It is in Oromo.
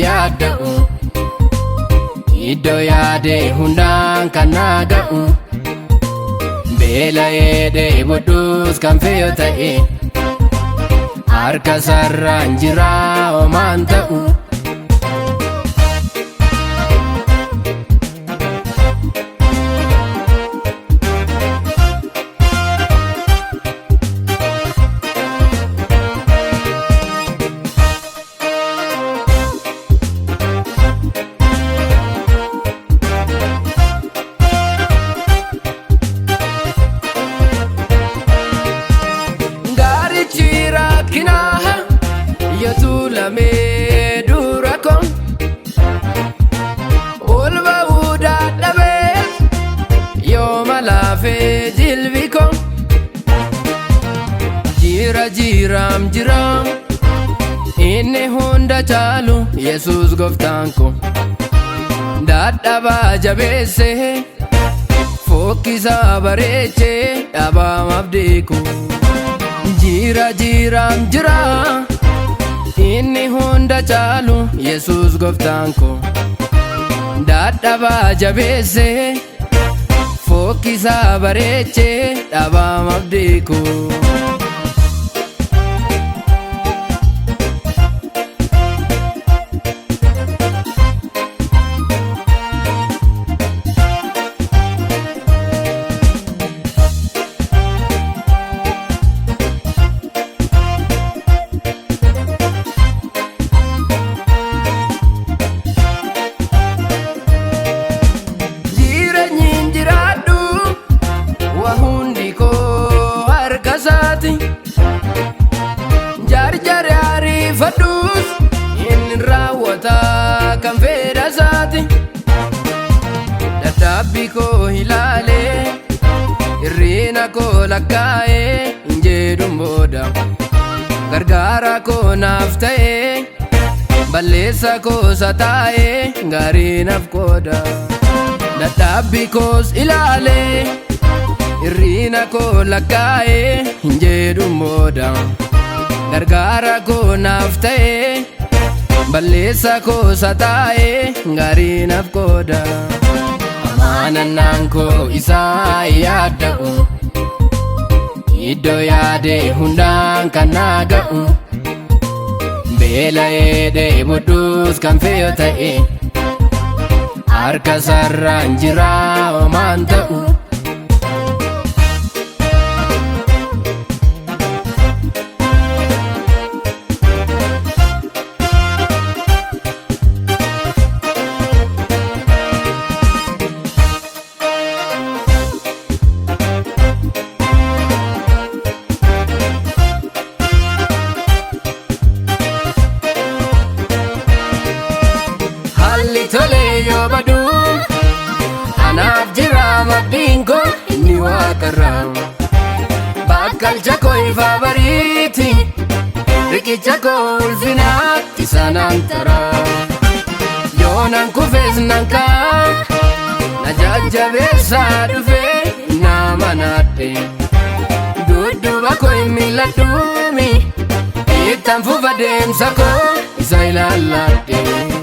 yaada'u iddoo yaade hundaan kan naaga'u beela'ee dheebodhuus kan fe'oo ta'e harka sarraan jira homaan ta'u. Jiram inni hunda caalu Yesuus gooftaan ko dadhabaa jabeesse fokkisaa bareeche dhabaamaaf deeku jiram jira inni hunda caalu Yesuus gooftaan ko dadhabaa jabeesse fokkisaa bareeche dhabaamaaf deeku. Fadus inni raawwata kan fedhasaati dadhabbii koo ilaalee hirrina koo lakkaa'ee hin jedhun booda gargaara koo naaf ta'ee balleessa koo sataa'ee gaarii naaf qooda dadhabbii koos ilaalee hirrina koo lakkaa'ee hin jedhun booda gargaara koo naaf ta'ee balleessa koo sataa'ee gaarii naaf qooda. Amanannaan koo isaa yaada'u iddoo yaade hundaan kan naaga'u beela'ee dheebodhuus kan fe'oo ta'e harka sarraan jira homaan ta'u. Tole yoo badu anaaf jira mabdiin koo inni waaqarraa bakkalcha koo ifa bariiti riqicha koo ulfinaatti sanaan taraa yoonan kufees nan ka'a na jajjabeessaa dhufee nama naadhe dudduuba koo hin mil'adhuumi ittaan fufa deemsa koo isa ilaalladhe.